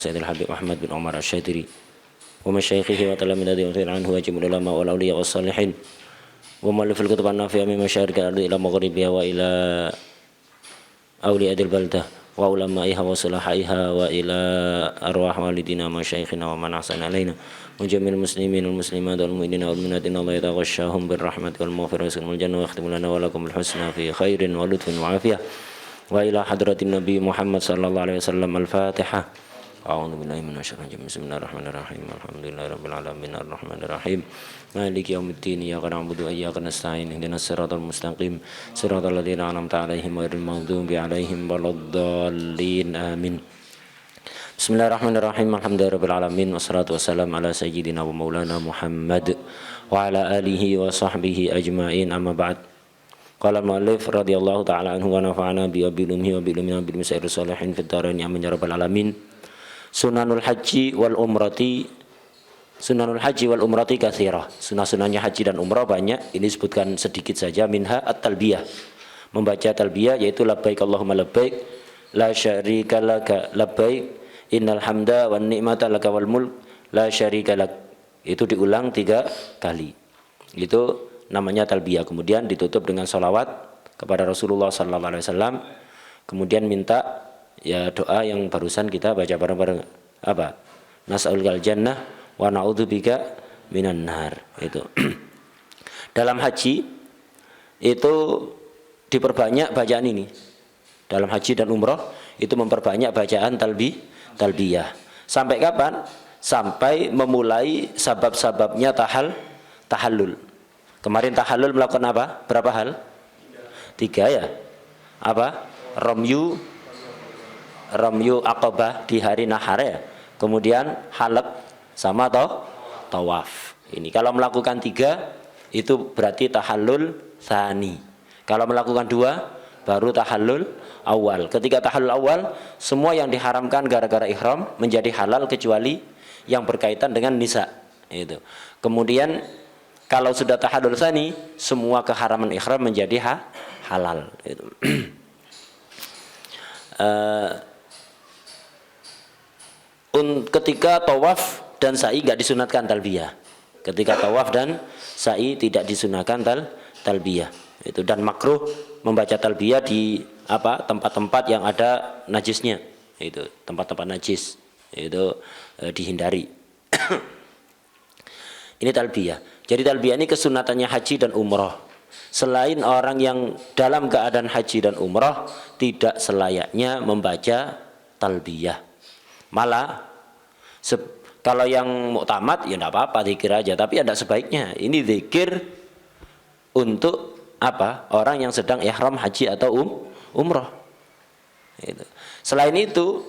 Sayyidil Habib Ahmad bin Umar Asy-Syadiri wa masyayikhihi wa talamidatihi wa ghayr anhu wa jami'ul ulama wal awliya was salihin wa mu'allifil kutub an-nafi'ah min masyariqil ardi ila maghribiha wa ila awliya'il baldah wa ulama'iha wa sulahaiha wa ila arwah walidina masyayikhina wa man ahsana alaina wa jami'il muslimin wal muslimat wal mu'minina wal mu'minat inna Allah yataghashshahum bir rahmati wal maghfirati wal jannah wa yakhtimu lana wa lakum al husna fi khairin wa lutfin wa afiyah wa ila hadratin nabi Muhammad sallallahu alaihi wasallam al-Fatihah. A'udzu billahi minasyaitonir rajim. Bismillahirrahmanirrahim. Alhamdulillahirabbil alamin arrahmanir rahim. Maliki yaumiddin. Iyyaka na'budu wa iyyaka nasta'in. Ihdinas siratal mustaqim. Siratal ladzina an'amta 'alaihim ghairil maghdubi 'alaihim waladdallin. Amin. Bismillahirrahmanirrahim. Alhamdulillahirabbil alamin wassalatu wassalamu ala sayyidina wa maulana Muhammad wa ala alihi wa sahbihi ajmain. Amma ba'd. Qala al-mu'allif radhiyallahu ta'ala anhu wa nafa'ana bi ilmihi wa bi ilmina bil masail salihin fid dharain amin ya rabbal alamin. Sunanul haji wal umrati katsirah. Sunah-sunahnya haji dan umrah banyak. Ini disebutkan sedikit saja. Minha at-talbiyah, membaca talbiyah yaitu labbaik Allahumma labbaik la syarika laka labbaik innal hamda wan ni'mata laka wal mulk la syarika lak. Itu diulang 3 kali. Itu namanya talbiyah. Kemudian ditutup dengan salawat kepada Rasulullah sallallahu alaihi wasallam. Kemudian minta ya doa yang barusan kita baca bareng-bareng, apa? Nas'alukal jannah wa na'udzubika minan nar. Itu. Dalam haji itu diperbanyak bacaan ini. Dalam haji dan umroh itu memperbanyak bacaan talbiyah. Sampai kapan? Sampai memulai sabab-sababnya tahallul. Kemarin tahallul melakukan apa? Berapa hal? 3 ya. Apa? Ramyu Aqabah di hari nahar ya. Kemudian halaq sama tawaf. Ini kalau melakukan 3 itu berarti tahallul tsani. Kalau melakukan 2 baru tahallul awal. Ketika tahallul awal semua yang diharamkan gara-gara ihram menjadi halal kecuali yang berkaitan dengan nisa. Itu. Kemudian kalau sudah tahallul tsani semua keharaman ihram menjadi halal. Itu. Ketika tawaf dan sa'i tidak disunatkan talbiyah. Ketika tawaf dan sa'i tidak disunatkan talbiyah. Itu, dan makruh membaca talbiyah di tempat-tempat yang ada najisnya. Itu tempat-tempat najis itu dihindari. Ini talbiyah. Jadi talbiyah ini kesunatannya haji dan umrah. Selain orang yang dalam keadaan haji dan umrah tidak selayaknya membaca talbiyah. Malah kalau yang muktamad ya tidak apa-apa, zikir aja, tapi tidak sebaiknya. Ini zikir untuk apa? Orang yang sedang ihram haji atau umrah. Itu. Selain itu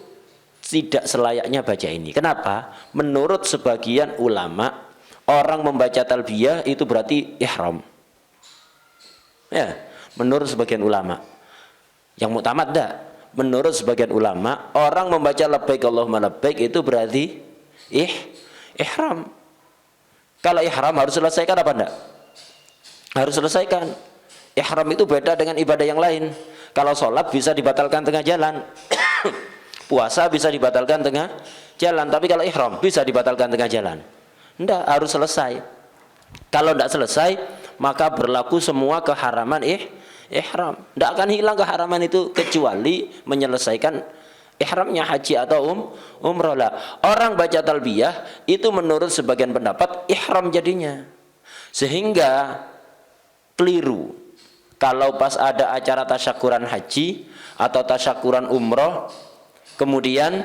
tidak selayaknya baca ini. Kenapa? Menurut sebagian ulama orang membaca talbiyah itu berarti ihram. Ya, menurut sebagian ulama. Yang muktamad tidak. Menurut sebagian ulama, orang membaca labbaik Allahumma labbaik itu berarti ihram. Kalau ihram harus selesaikan apa enggak? Harus selesaikan. Ihram itu beda dengan ibadah yang lain. Kalau sholat bisa dibatalkan tengah jalan. Puasa bisa dibatalkan tengah jalan. Tapi kalau ihram bisa dibatalkan tengah jalan. Enggak, harus selesai. Kalau enggak selesai, maka berlaku semua keharaman ihram. Tidak akan hilang keharaman itu kecuali menyelesaikan ihramnya haji atau umrah lah. Orang baca talbiyah itu menurut sebagian pendapat ihram jadinya. Sehingga keliru kalau pas ada acara tasyakuran haji atau tasyakuran umrah kemudian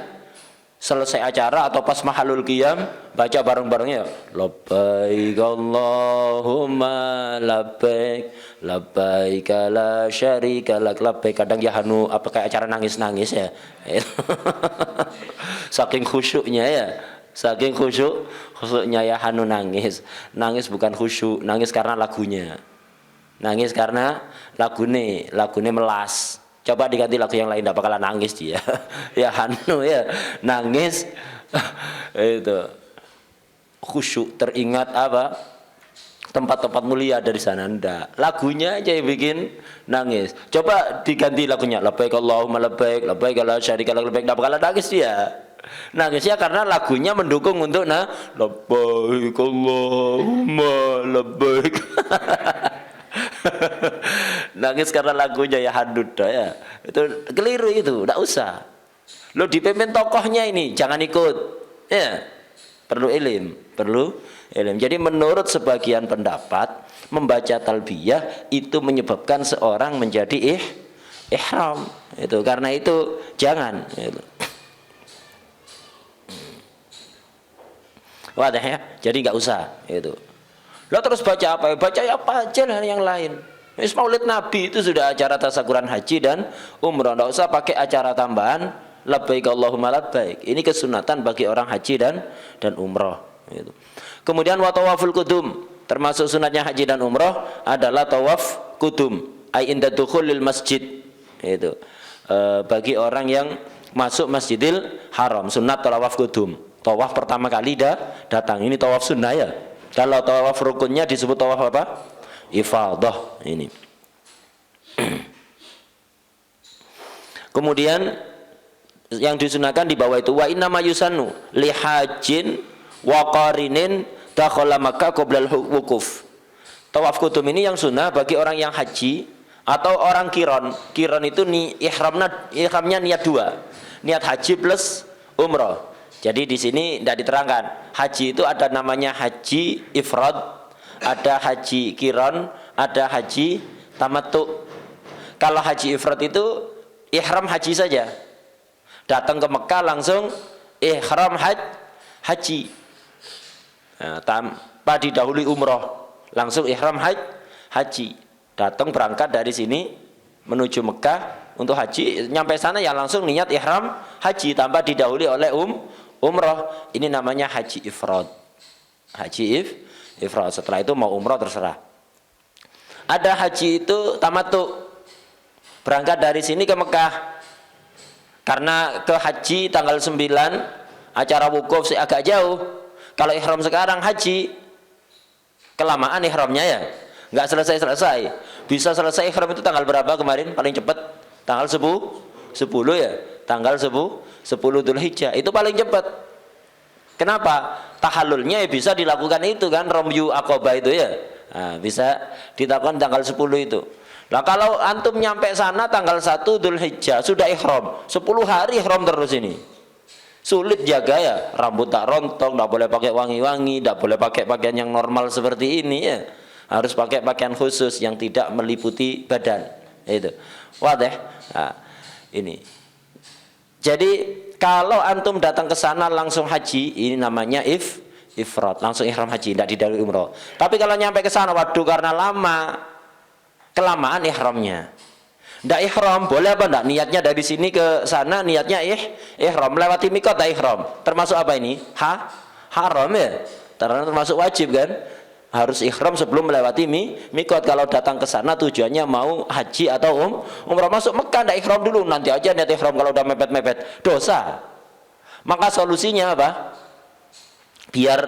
selesai acara atau pas mahalul qiyam baca bareng-barengnya labbaik Allahumma labbaik labbaik la syarika lak labbaik. Kadang ya apa kayak acara nangis-nangis ya. Saking khusyuknya ya. Saking khusyuknya ya nangis. Nangis bukan khusyuk, nangis karena lagunya. Nangis karena lagune melas. Coba diganti lagu yang lain, tidak bakalan nangis dia. Ya nangis itu khusyuk, teringat apa tempat-tempat mulia dari sana. Ndak, lagunya aja yang bikin nangis. Coba diganti lagunya labbaik Allahumma labbaik labbaik la syarika lak labbaik, tidak bakalan nangis dia. Nangisnya karena lagunya mendukung untuk labbaik Allahumma labbaik. Nangis karena lagunya ya hadud ya. Itu keliru itu, enggak usah. Lo dipimpin tokohnya ini, jangan ikut. Ya. Perlu ilmu, perlu ilmu. Jadi menurut sebagian pendapat, membaca talbiyah itu menyebabkan seorang menjadi ihram. Itu karena itu jangan gitu. Wadah ya, jadi nggak usah itu. Lo terus baca apa? Baca apa aja lah yang lain. Maulid Nabi itu sudah acara tasyakuran haji dan umrah, nggak usah pakai acara tambahan labbaik Allahumma labbaik. Ini kesunatan bagi orang haji dan umrah. Gitu. Kemudian wa tawaful qudum, termasuk sunatnya haji dan umrah adalah tawaf qudum, ai inda dukhulil masjid. Itu bagi orang yang masuk Masjidil Haram, sunat tawaf qudum. Tawaf pertama kali datang, ini tawaf sunnah ya. Kalau tawaf rukunnya disebut tawaf apa? Ifadah ini. Kemudian yang disunahkan di bawah itu wa inna ma yusannu li hajin wa qarinin dakhala Makkah qoblal wukuf. Tawaf qudum ini yang sunnah bagi orang yang haji atau orang kiron. Kiron itu ihramnya niat dua. Niat haji plus umrah. Jadi di sini tidak diterangkan. Haji itu ada namanya haji ifrad, ada haji kiron, ada haji tamattu. Kalau haji ifrad itu ihram haji saja. Datang ke Mekah langsung ihram haji. Nah, tanpa didahului umroh, langsung ihram haji. Datang berangkat dari sini menuju Mekah untuk haji, nyampe sana ya langsung niat ihram haji tanpa didahului oleh umroh. Ini namanya haji ifrad. Haji ifrad. Setelah itu mau umroh terserah. Ada haji itu tamattu. Berangkat dari sini ke Mekah. Karena ke haji tanggal 9 acara wukuf sih agak jauh. Kalau ihram sekarang haji kelamaan ihramnya ya. Enggak selesai. Bisa selesai ihram itu tanggal berapa kemarin? Paling cepat tanggal 10 ya. Tanggal 10 Dzulhijjah itu paling cepat. Kenapa? Tahallulnya ya bisa dilakukan itu kan, Romyu Aqobah itu ya. Nah, bisa dilakukan tanggal 10 itu. Nah kalau antum nyampe sana tanggal 1 Dzulhijjah sudah ihram, 10 hari ihram terus ini. Sulit jaga ya, rambut tak rontok, tidak boleh pakai wangi-wangi, tidak boleh pakai pakaian yang normal seperti ini ya. Harus pakai pakaian khusus yang tidak meliputi badan. Itu. Wadah. Nah, ini. Jadi kalau antum datang ke sana langsung haji, ini namanya ifrad, langsung ihram haji, tidak didahului umroh. Tapi kalau nyampe ke sana, waduh karena lama, kelamaan ihramnya. Ndak ihram, boleh apa ndak? Niatnya dari sini ke sana, niatnya ihram, melewati mikot ihram. Termasuk apa ini? Haram ya. Termasuk wajib kan? Harus ihram sebelum melewati mikot. Kalau datang ke sana tujuannya mau haji atau umrah, masuk Mekah ndak ihram dulu, nanti aja niat ihram kalau udah mepet-mepet, dosa. Maka solusinya apa? Biar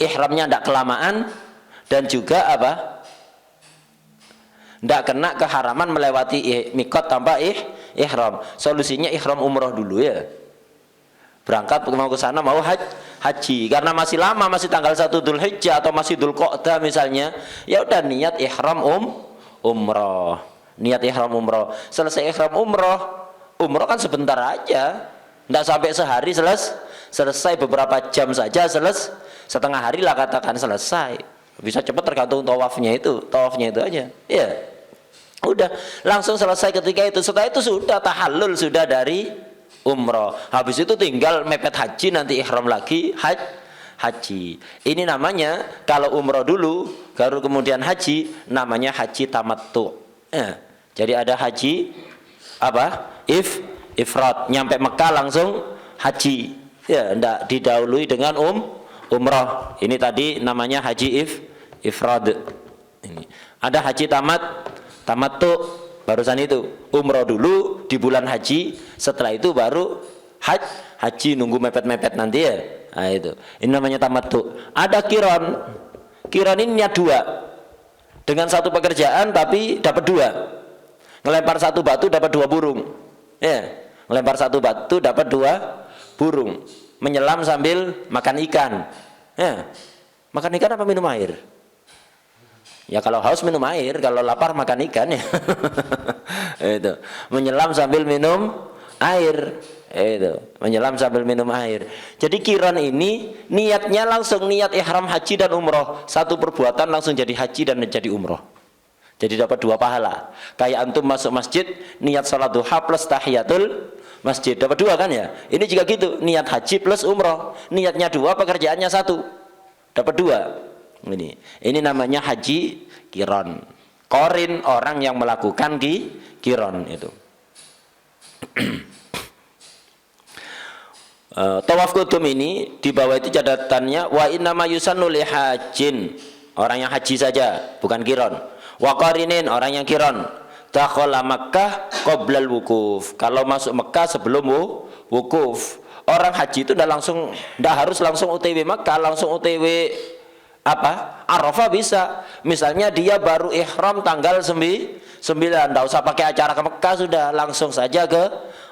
ihramnya ndak kelamaan dan juga apa? Ndak kena keharaman melewati mikot tanpa ihram. Solusinya ihram umrah dulu ya. Berangkat mau ke sana mau haji karena masih lama, masih tanggal 1 Dzulhijjah atau masih Dzulqa'dah misalnya, ya udah niat ihram umrah. Niat ihram umrah. Selesai ihram umrah kan sebentar aja. Enggak sampai sehari selesai, beberapa jam saja setengah hari lah katakan selesai. Bisa cepat tergantung tawafnya itu aja. Ya. Udah langsung selesai ketika itu. Setelah itu sudah tahallul sudah dari umrah. Habis itu tinggal mepet haji, nanti ihram lagi haji. Ini namanya kalau umrah dulu baru kemudian haji, namanya haji tamattu. Jadi ada haji apa? Ifrad, nyampe Mekah langsung haji. Ya, enggak didahului dengan umrah. Ini tadi namanya haji ifrad. Ini. Ada haji tamattu. Barusan itu umroh dulu di bulan haji, setelah itu baru haji nunggu mepet-mepet nanti ya. Nah itu, ini namanya tamattu. Ada kiron ini niat dua, dengan satu pekerjaan tapi dapat dua. Ngelempar satu batu dapat 2 burung, ya. Ngelempar satu batu dapat 2 burung menyelam sambil makan ikan. Ya, makan ikan apa minum air? Ya kalau haus minum air, kalau lapar makan ikan ya. Itu menyelam sambil minum air. Itu menyelam sambil minum air. Jadi qiran ini niatnya langsung niat ihram haji dan umroh, satu perbuatan langsung jadi haji dan jadi umroh. Jadi dapat 2 pahala. Kayak antum masuk masjid niat salat duha plus tahiyatul masjid, dapat 2 kan ya. Ini juga gitu, niat haji plus umroh, niatnya 2 pekerjaannya 1, dapat 2. Ini namanya haji qiran. Qorin orang yang melakukan qiran itu. Tawaf qudum ini di bawah itu catatannya wa innama yusannu li hajin, orang yang haji saja bukan qiran. Wa qarinin, orang yang qiran. Dakhala Makkah qoblal wukuf, kalau masuk Mekah sebelum wukuf. Orang haji itu tidak harus langsung OTW Makkah, langsung OTW Arafah bisa. Misalnya dia baru ihram tanggal 9, tidak usah pakai acara ke Mekah, sudah langsung saja ke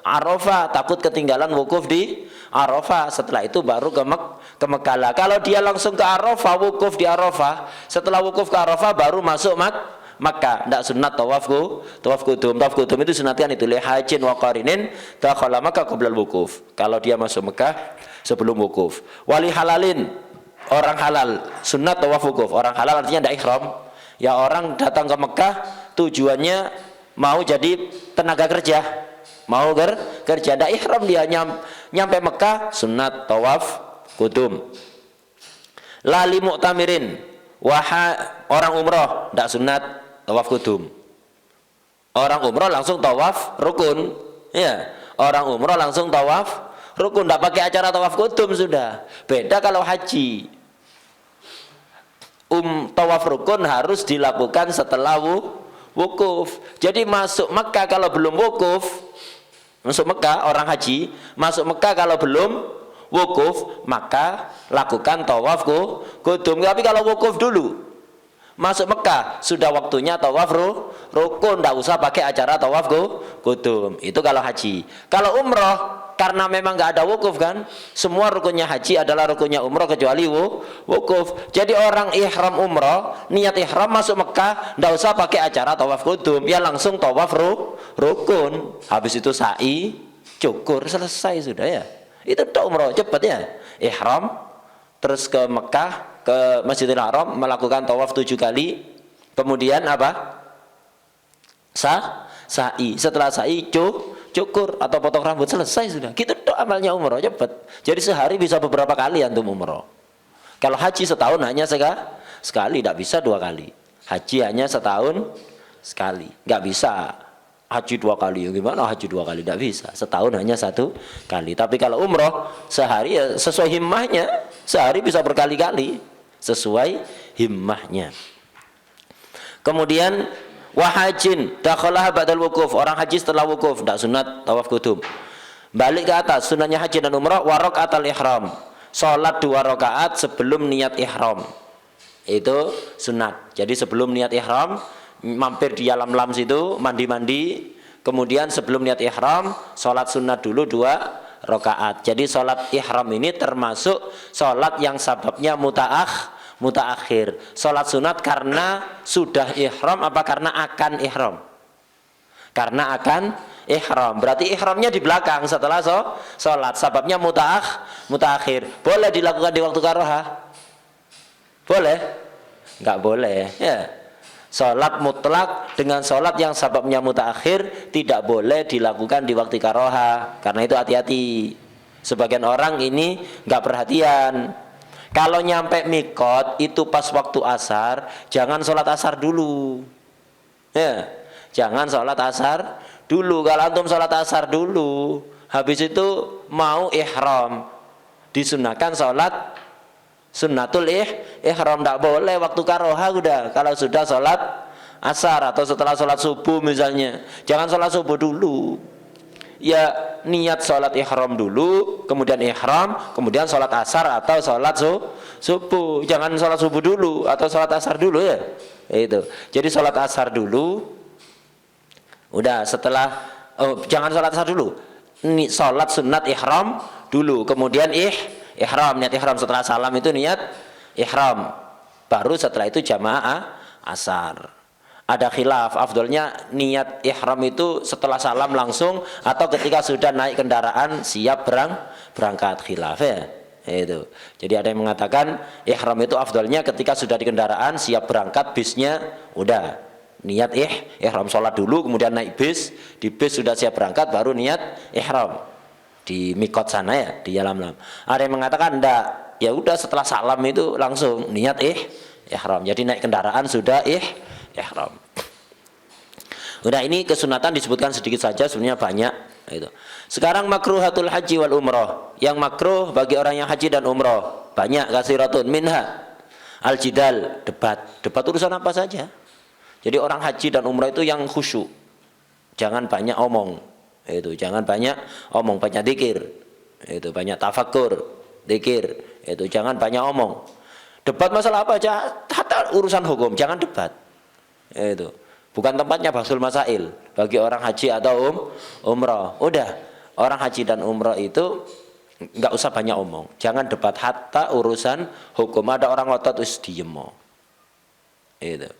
Arafah, takut ketinggalan wukuf di Arafah. Setelah itu baru ke Mekah lah. Kalau dia langsung ke Arafah, wukuf di Arafah, setelah wukuf ke Arafah baru masuk Makkah, tidak sunat tawaf qudum. Tawaf qudum itu sunatkan itu li hajin wa qarinin dakhala Makkah qoblal wukuf, kalau dia masuk Mekah sebelum wukuf. Wali halalin, orang halal sunat tawaf wukuf. Orang halal artinya tidak ihram. Ya orang datang ke Mekah tujuannya mau jadi tenaga kerja, mau kerja, tidak ihram dia, nyampe Mekah sunat tawaf qudum. Lali mu'tamirin, orang umroh tidak sunat tawaf qudum. Orang umroh langsung tawaf rukun, ya. Orang umroh langsung tawaf rukun, tidak pakai acara tawaf qudum sudah. Beda kalau haji. Tawaf rukun harus dilakukan setelah wukuf. Jadi masuk Mekah kalau belum wukuf, masuk Mekah orang haji, masuk Mekah kalau belum wukuf, maka lakukan tawaf qudum. Tapi kalau wukuf dulu, masuk Mekah sudah waktunya tawaf rukun, tidak usah pakai acara tawaf qudum. Itu kalau haji. Kalau umroh, karena memang nggak ada wukuf kan, semua rukunnya haji adalah rukunnya umroh kecuali wukuf. Jadi orang ihram umroh, niat ihram masuk Mekah, tidak usah pakai acara tawaf qudum, ya langsung tawaf rukun. Habis itu sa'i, cukur, selesai sudah ya. Itu tok umroh, cepat ya. Ihram, terus ke Mekah, ke Masjidil Haram, melakukan tawaf 7 kali, kemudian sa'i. Setelah sa'i cukur atau potong rambut, selesai sudah. Gitu tok amalnya umroh, cepat. Jadi sehari bisa beberapa kali antum umroh. Kalau haji setahun hanya sekali, tidak bisa 2 kali. Haji hanya setahun sekali, nggak bisa haji 2 kali. Gimana haji 2 kali? Tidak bisa. Setahun hanya 1 kali. Tapi kalau umroh sehari ya sesuai himmahnya, sehari bisa berkali-kali sesuai himmahnya. Kemudian wahajin dakhalah ba'dal wukuf, orang haji setelah wukuf, tidak sunat tawaf qudum. Balik ke atas, sunatnya haji dan umrah wa rakaatul ihram, salat 2 rakaat sebelum niat ihram. Itu sunat. Jadi sebelum niat ihram mampir di alam-lam situ, mandi-mandi, kemudian sebelum niat ihram salat sunat dulu 2 rakaat. Jadi salat ihram ini termasuk salat yang sababnya mutaakhir. Salat sunat karena sudah ihram apa karena akan ihram? Karena akan ihram. Berarti ihramnya di belakang setelah salat. Sababnya mutaakhir. Boleh dilakukan di waktu karohah? Boleh? Enggak boleh. Ya. Salat mutlak dengan salat yang sababnya mutaakhir tidak boleh dilakukan di waktu karohah. Karena itu hati-hati. Sebagian orang ini enggak perhatian. Kalau nyampe mikot itu pas waktu asar, jangan sholat asar dulu. Ya, jangan sholat asar dulu. Kalau antum sholat asar dulu, habis itu mau ihram, disunahkan sholat sunnatul ihram, tidak boleh waktu karoha udah. Kalau sudah sholat asar atau setelah sholat subuh misalnya, jangan sholat subuh dulu. Ya niat sholat ihram dulu, kemudian ihram, kemudian sholat asar atau sholat subuh. Jangan sholat subuh dulu atau sholat asar dulu ya. Itu. Jadi sholat asar dulu. Udah setelah jangan sholat asar dulu. Sholat sunat ihram dulu, kemudian ihram, niat ihram setelah salam itu niat ihram, baru setelah itu jamaah asar. Ada khilaf, afdolnya niat ihram itu setelah salam langsung atau ketika sudah naik kendaraan siap berangkat, khilaf ya. Itu. Jadi ada yang mengatakan ihram itu afdolnya ketika sudah di kendaraan siap berangkat, bisnya udah niat ihram, sholat dulu kemudian naik bis, di bis sudah siap berangkat baru niat ihram di mikot sana ya, di Yalamlam. Ada yang mengatakan enggak, ya udah setelah salam itu langsung niat ihram. Jadi naik kendaraan sudah ihram. Udah, ini kesunatan disebutkan sedikit saja, sebenarnya banyak itu. Sekarang makruhatul haji wal umroh. Yang makruh bagi orang yang haji dan umroh banyak, kasiratun minha al-jidal, debat. Debat urusan apa saja. Jadi orang haji dan umroh itu yang khusyuk. Jangan banyak omong. Itu, jangan banyak omong, banyak zikir. Itu, banyak tafakur, zikir. Itu, jangan banyak omong. Debat masalah apa aja, hatta urusan hukum, jangan debat. Itu bukan tempatnya bahsul masail bagi orang haji atau umrah. Udah, orang haji dan umrah itu nggak usah banyak omong, jangan debat hatta urusan hukum. Ada orang ngotot wis diem, itu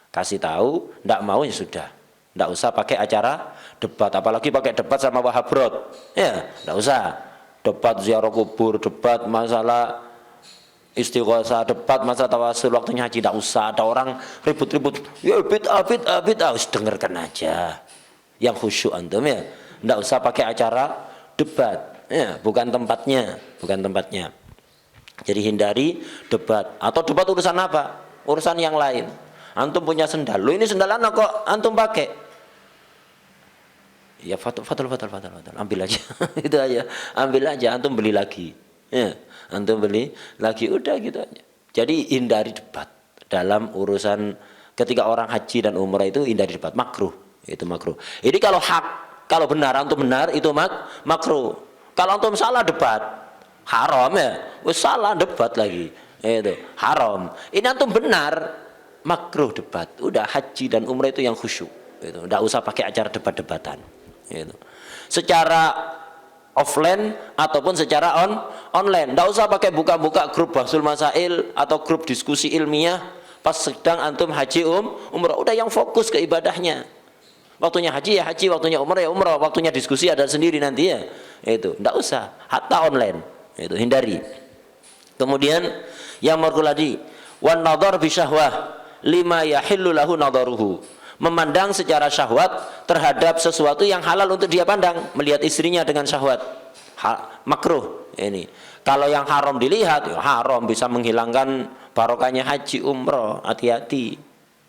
kasih tahu, ndak mau ya sudah, ndak usah pakai acara debat, apalagi pakai debat sama wahabrot ya, ndak usah debat ziarah kubur, debat masalah istighosah, debat masa tawasul waktunya haji, tidak usah. Ada orang ribut-ribut, ya bid'ah, dengarkan aja yang khusyuk antum ya, tidak usah pakai acara debat ya, bukan tempatnya, bukan tempatnya. Jadi hindari debat, atau debat urusan apa, urusan yang lain. Antum punya sendal, lo ini sendal anak kok antum pakai, ya fatul, ambil aja itu aja, ambil aja, antum beli lagi ya, antum beli lagi, udah gitu aja. Jadi hindari debat dalam urusan ketika orang haji dan umrah, itu hindari debat, makruh, itu makruh. Ini kalau hak, kalau benar antum benar itu makruh. Kalau antum salah debat haram ya, wes salah debat lagi, itu haram. Ini antum benar, makruh debat. Udah, haji dan umrah itu yang khusyuk, itu enggak usah pakai acara debat-debatan, itu secara offline ataupun secara online. Tidak usah pakai buka-buka grup bahsul masail atau grup diskusi ilmiah pas sedang antum haji umrah. Udah, yang fokus ke ibadahnya. Waktunya haji ya haji, waktunya umrah ya umrah, waktunya diskusi ada sendiri nanti ya. Itu tidak usah, hatta online. Itu hindari. Kemudian yang markuladi wan nadhar bi syahwah lima yahillu lahu nadharuhu. Memandang secara syahwat terhadap sesuatu yang halal untuk dia pandang, melihat istrinya dengan syahwat, makruh ini. Kalau yang haram dilihat, ya haram, bisa menghilangkan barokahnya haji umroh. Hati-hati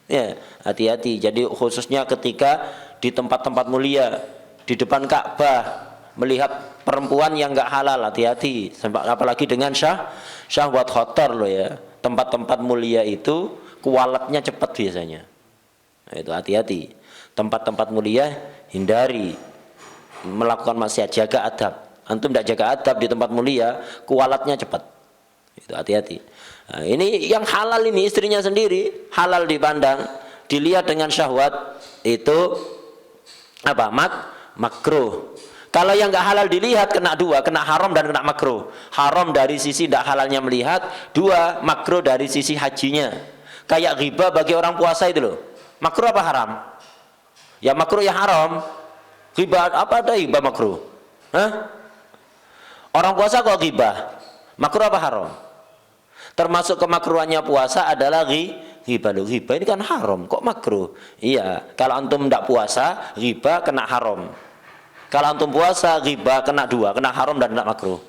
ya, hati-hati. Jadi khususnya ketika di tempat-tempat mulia, di depan Ka'bah, melihat perempuan yang enggak halal, hati-hati. Apalagi dengan syahwat khotor loh ya. Tempat-tempat mulia itu kualatnya cepat biasanya. Itu hati-hati. Tempat-tempat mulia hindari melakukan maksiat, jaga adab. Antum tidak jaga adab di tempat mulia, kualatnya cepat. Itu hati-hati. Nah, ini yang halal, ini istrinya sendiri halal dipandang, dilihat dengan syahwat, itu apa? Makruh. Kalau yang nggak halal dilihat kena dua, kena haram dan kena makruh. Haram dari sisi tidak halalnya melihat, dua makruh dari sisi hajinya. Kayak riba bagi orang puasa itu loh. Makruh apa haram? Ya makruh ya haram. Ghibah apa, ada ghibah makruh? Hah? Orang puasa kok ghibah? Makruh apa haram? Termasuk kemakruhannya puasa adalah ghibah. Ghibah ini kan haram, kok makruh? Iya, kalau antum tidak puasa, ghibah kena haram. Kalau antum puasa, ghibah kena dua, kena haram dan kena makruh.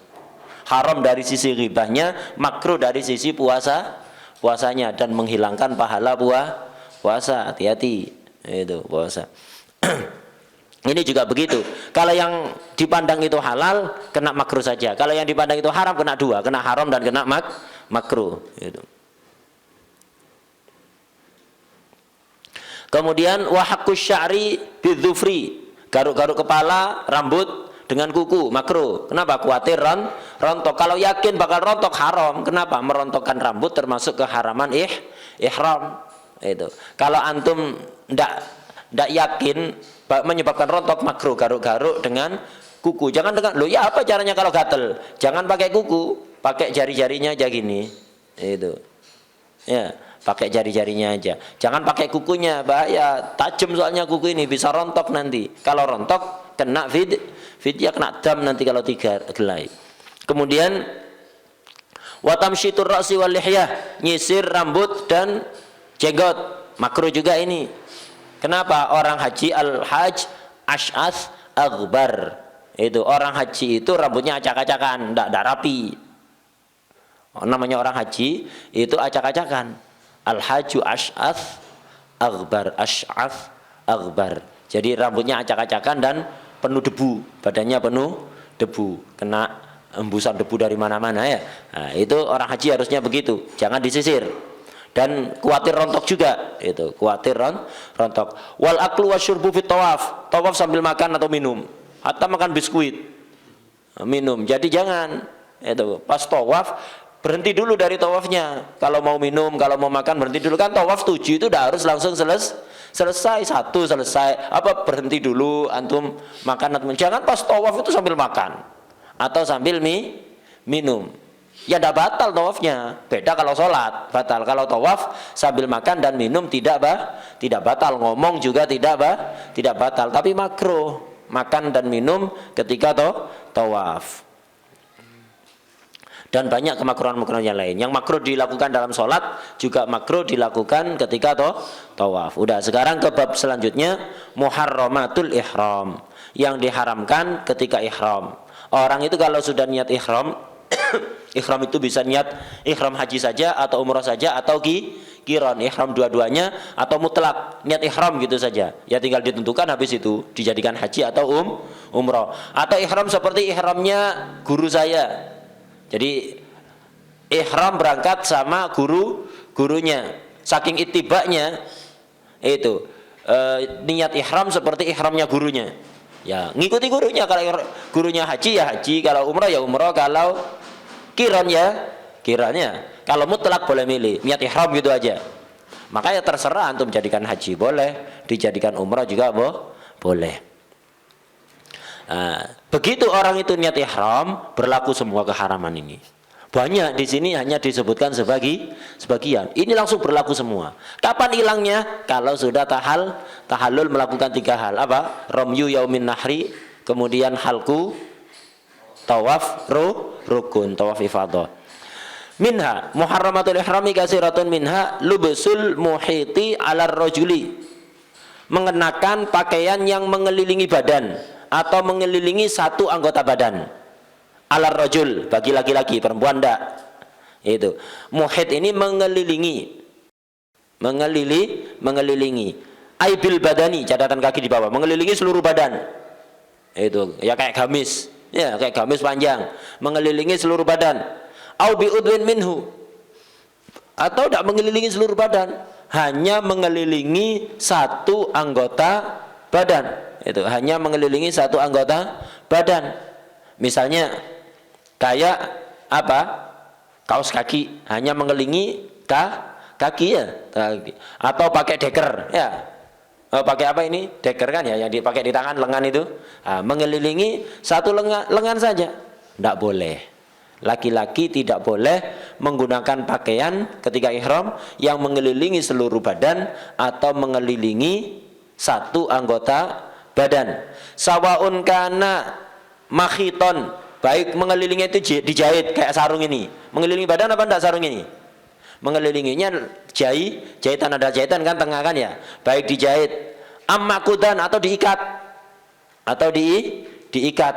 Haram dari sisi ghibahnya, makruh dari sisi puasanya, dan menghilangkan pahala puasa. Hati-hati itu puasa. Ini juga begitu. Kalau yang dipandang itu halal kena makruh saja. Kalau yang dipandang itu haram kena dua, kena haram dan kena makruh. Itu. Kemudian wahakkus sya'ri bidzufri, garuk-garuk kepala, rambut dengan kuku, makruh. Kenapa? Khawatir rontok. Kalau yakin bakal rontok, haram. Kenapa? Merontokkan rambut termasuk keharaman ihram. Itu. Kalau antum ndak yakin menyebabkan rontok, makruh garuk-garuk dengan kuku. Jangan dengan, loh ya apa caranya kalau gatel? Jangan pakai kuku, pakai jari-jarinya aja gini. Itu. Ya, pakai jari-jarinya aja. Jangan pakai kukunya, bahaya. Tajam soalnya kuku ini, bisa rontok nanti. Kalau rontok kena fidyah, kena dam nanti kalau 3 helai. Kemudian wa tamsyitur ra'si wal lihyah, nyisir rambut dan jenggot. Makruh juga ini. Kenapa? Orang haji al-hajj ash'ath aghbar. Itu orang haji itu rambutnya acak-acakan, enggak rapi. Namanya orang haji itu acak-acakan. Al-hajju ash'ath aghbar, ash'ath aghbar. Jadi rambutnya acak-acakan dan penuh debu, badannya penuh debu, kena embusan debu dari mana-mana ya. Nah, itu orang haji harusnya begitu, jangan disisir. Dan khawatir rontok juga, itu khawatir rontok. Wal aklu wasyurbu fit tawaf, tawaf sambil makan atau minum, atau makan biskuit, minum. Jadi jangan itu pas tawaf berhenti dulu dari tawafnya. Kalau mau minum, kalau mau makan berhenti dulu, kan tawaf 7 itu udah harus langsung selesai 1 selesai. Apa berhenti dulu antum makan atau jangan pas tawaf itu sambil makan atau sambil minum. Ya tidak batal tawafnya. Beda kalau sholat batal. Kalau tawaf sambil makan dan minum tidak batal. Ngomong juga tidak batal. Tapi makruh makan dan minum ketika tawaf. Dan banyak kemakruhan-kemakruhan yang lain. Yang makruh dilakukan dalam sholat juga makruh dilakukan ketika tawaf. Udah, sekarang ke bab selanjutnya, muharramatul ihram, yang diharamkan ketika ihram. Orang itu kalau sudah niat ihram ihram itu bisa niat ihram haji saja atau umrah saja atau qiran, ihram dua-duanya atau mutlak niat ihram gitu saja. Ya tinggal ditentukan habis itu dijadikan haji atau umrah. Atau ihram seperti ihramnya guru saya. Jadi ihram berangkat sama gurunya. Saking itibaknya itu niat ihram seperti ihramnya gurunya. Ya, ngikuti gurunya. Kalau gurunya haji ya haji, kalau umrah ya umrah, kalau qiran ya qirannya. Kalau mutlak boleh milih, niat ihram gitu aja. Makanya terserah antum jadikan haji boleh, dijadikan umrah juga boleh. Nah, begitu orang itu niat ihram, berlaku semua keharaman ini. Banyak di sini hanya disebutkan sebagian. Ini langsung berlaku semua. Kapan hilangnya? Kalau sudah tahallul melakukan 3 hal. Apa? Ramyu yaumin nahri, kemudian halku, tawaf rukun, tawaf ifadah. Minha muharramatul ihrami kasiratun minha lubsul muhiti 'alar rajuli. Mengenakan pakaian yang mengelilingi badan atau mengelilingi satu anggota badan. Alar rajul, bagi laki-laki, perempuan enggak. Itu. Muhit ini mengelilingi. Mengelilingi. Aibil badani, catatan kaki di bawah, mengelilingi seluruh badan. Itu, ya kayak gamis. Ya, kayak gamis panjang, mengelilingi seluruh badan. Au bi udwin minhu. Atau enggak mengelilingi seluruh badan, hanya mengelilingi satu anggota badan. Itu, hanya mengelilingi satu anggota badan. Misalnya kayak apa? Kaos kaki hanya mengelilingi kaki ya, atau pakai deker ya. Pakai apa ini? Deker kan ya, yang dipakai di tangan, lengan itu. Mengelilingi satu lengan saja. Tidak boleh. Laki-laki tidak boleh menggunakan pakaian ketika ihram yang mengelilingi seluruh badan atau mengelilingi satu anggota badan. Sawaun kana makhiton, baik mengelilingi itu dijahit kayak sarung ini. Mengelilingi badan apa enggak sarung ini? Mengelilinginya jahitan, ada jahitan kan tengah kan ya. Baik dijahit, ammakudan atau diikat. Atau diikat.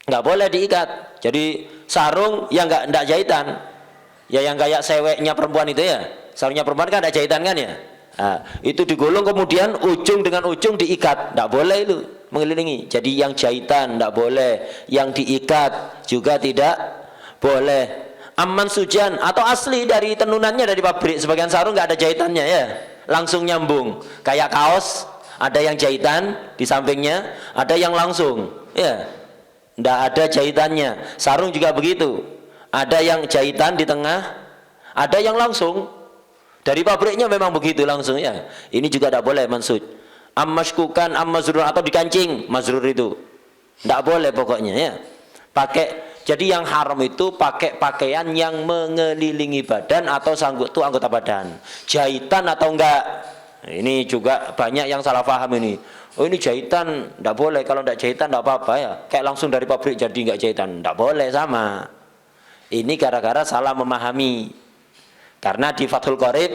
Enggak boleh diikat. Jadi sarung yang enggak jahitan. Ya yang kayak seweknya perempuan itu ya. Sarungnya perempuan kan ada jahitan kan ya. Itu digulung kemudian ujung dengan ujung diikat. Enggak boleh itu mengelilingi. Jadi yang jahitan tidak boleh, yang diikat juga tidak boleh. Amman sujan atau asli dari tenunannya dari pabrik, sebagian sarung nggak ada jahitannya ya, langsung nyambung. Kayak kaos ada yang jahitan di sampingnya, ada yang langsung ya, tidak ada jahitannya. Sarung juga begitu, ada yang jahitan di tengah, ada yang langsung dari pabriknya memang begitu langsung ya. Ini juga tidak boleh mansud. Ammashkukan ammazrur atau dikancing, mazrur itu Tidak boleh pokoknya ya. Jadi yang haram itu pakai pakaian yang mengelilingi badan atau sanggup itu anggota badan. Jahitan atau enggak? Ini juga banyak yang salah paham ini. Oh ini jahitan, tidak boleh. Kalau tidak jahitan tidak apa-apa ya. Kayak langsung dari pabrik jadi enggak jahitan, tidak boleh sama. Ini gara-gara salah memahami. Karena di Fathul Qorib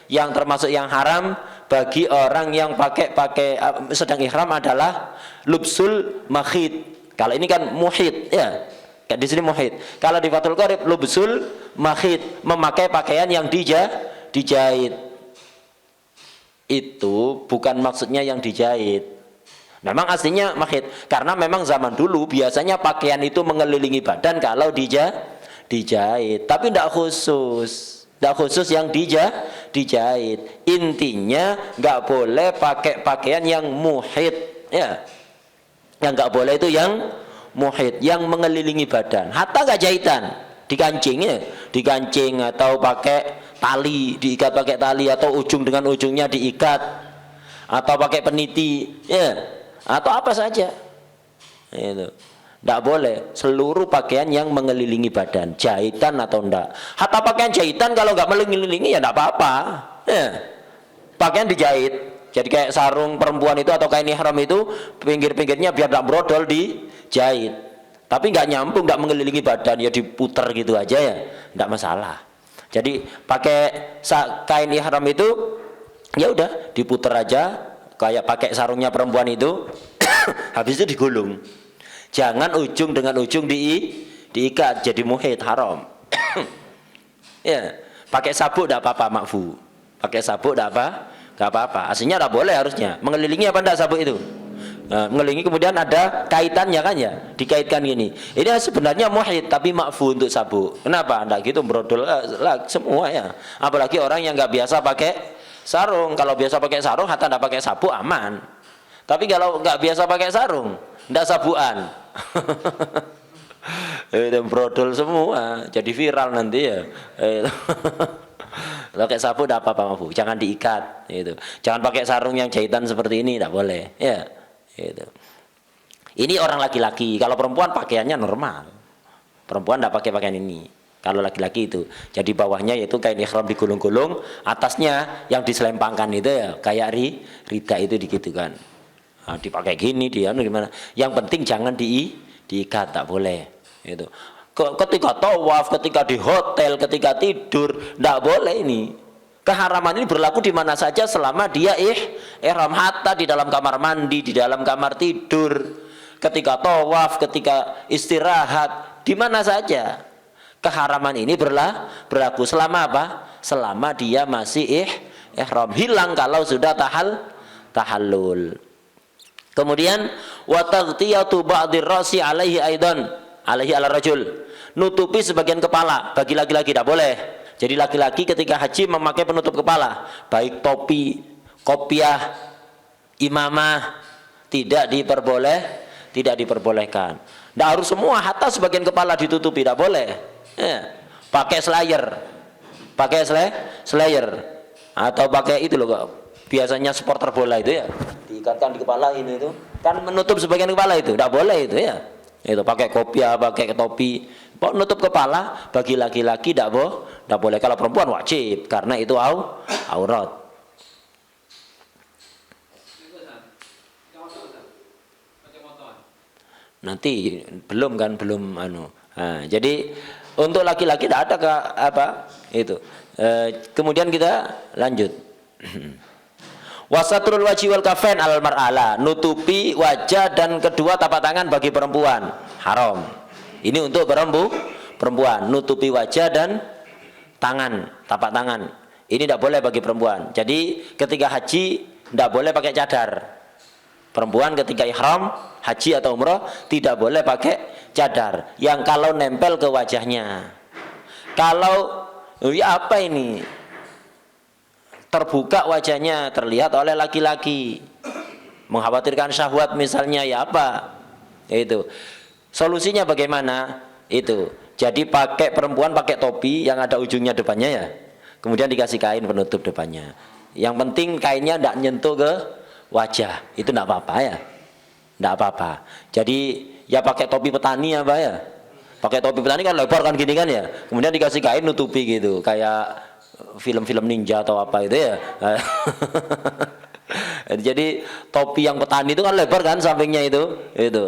yang termasuk yang haram bagi orang yang pakai sedang ihram adalah lubsul makhid. Kalau ini kan muhid ya. Di sini muhid. Kalau di Fathul Qorib lubsul makhid, memakai pakaian yang dijahit. Itu bukan maksudnya yang dijahit. Memang aslinya makhid. Karena memang zaman dulu biasanya pakaian itu mengelilingi badan kalau dijahit. Tapi tidak khusus. Tidak khusus yang dijahit. Intinya nggak boleh pakai pakaian yang muhid, ya. Yang nggak boleh itu yang muhid, yang mengelilingi badan. Hatta nggak jahitan, dikancing ya, dikancing atau pakai tali, diikat pakai tali atau ujung dengan ujungnya diikat, atau pakai peniti, ya, atau apa saja. Itu. Tidak boleh seluruh pakaian yang mengelilingi badan, jahitan atau enggak. Hatta pakaian jahitan kalau nggak mengelilingi ya enggak apa-apa. Ya. Pakaian dijahit. Jadi kayak sarung perempuan itu atau kain ihram itu pinggir-pinggirnya biar tidak brodol dijahit. Tapi nggak nyambung, nggak mengelilingi badan ya diputer gitu aja ya, enggak masalah. Jadi pakai kain ihram itu ya udah diputer aja kayak pakai sarungnya perempuan itu. Habis itu digulung. Jangan ujung dengan ujung diikat jadi muhid, haram. Ya, pakai sabuk tidak apa-apa, makfu. Pakai sabuk tidak apa-apa. Aslinya tidak boleh harusnya. Mengelilingi apa enggak sabuk itu? Nah, mengelilingi kemudian ada kaitannya kan ya, dikaitkan gini. Ini sebenarnya muhid tapi makfu untuk sabuk. Kenapa? Enggak gitu brodol semua ya. Apalagi orang yang nggak biasa pakai sarung. Kalau biasa pakai sarung, hatta tidak pakai sabuk aman. Tapi kalau nggak biasa pakai sarung, ndak sabuan. Itu brodol semua, jadi viral nanti ya. Kalau kayak sabu ndak apa-apa, Bu. Jangan diikat itu. Jangan pakai sarung yang jahitan seperti ini, ndak boleh. Ya. Itu. Ini orang laki-laki, kalau perempuan pakaiannya normal. Perempuan ndak pakai pakaian ini. Kalau laki-laki itu, jadi bawahnya yaitu kain ihram digulung-gulung, atasnya yang diselempangkan itu ya kayak rida itu digitukan. Nah, dipakai gini dia gimana? Yang penting jangan diikat, tak boleh. Itu. Ketika tawaf, ketika di hotel, ketika tidur, tidak boleh ini. Keharaman ini berlaku di mana saja selama dia ihram, hatta di dalam kamar mandi, di dalam kamar tidur, ketika tawaf, ketika istirahat, di mana saja. Keharaman ini berlaku selama apa? Selama dia masih ihram. Hilang kalau sudah tahallul. Kemudian wa taghtiyatu ba'dhi ra'si alaihi aidan, alaihi ala rajul. Nutupi sebagian kepala bagi laki-laki tidak boleh. Jadi laki-laki ketika haji memakai penutup kepala, baik topi, kopiah, imamah tidak diperbolehkan. Tidak harus semua, hatta sebagian kepala ditutupi tidak boleh. Ya. Pakai slayer atau pakai itu loh, biasanya supporter bola itu ya, diikatkan di kepala ini itu kan menutup sebagian kepala itu tidak boleh itu ya. Itu pakai kopiah, pakai topi, menutup kepala bagi laki-laki tidak boleh. Kalau perempuan wajib karena itu aurat. Nanti belum Nah, jadi untuk laki-laki tidak ada itu. Kemudian kita lanjut. Wasatrul wajhi wal kafain al mar'ala, nutupi wajah dan kedua tapak tangan bagi perempuan haram. Ini untuk perempuan, nutupi wajah dan tapak tangan. Ini tidak boleh bagi perempuan. Jadi ketika haji tidak boleh pakai cadar. Perempuan ketika ihram haji atau umrah tidak boleh pakai cadar yang kalau nempel ke wajahnya. Kalau ya apa ini? Terbuka wajahnya terlihat oleh laki-laki, mengkhawatirkan syahwat misalnya, ya apa itu solusinya bagaimana itu. Jadi perempuan pakai topi yang ada ujungnya depannya ya, kemudian dikasih kain penutup depannya, yang penting kainnya tidak nyentuh ke wajah, itu tidak apa-apa ya. Tidak apa-apa. Jadi ya pakai topi petani apa ya? Pakai topi petani kan lebar kan gini kan ya. Kemudian dikasih kain nutupi gitu, kayak film-film ninja atau apa itu ya. Jadi topi yang petani itu kan lebar kan sampingnya itu.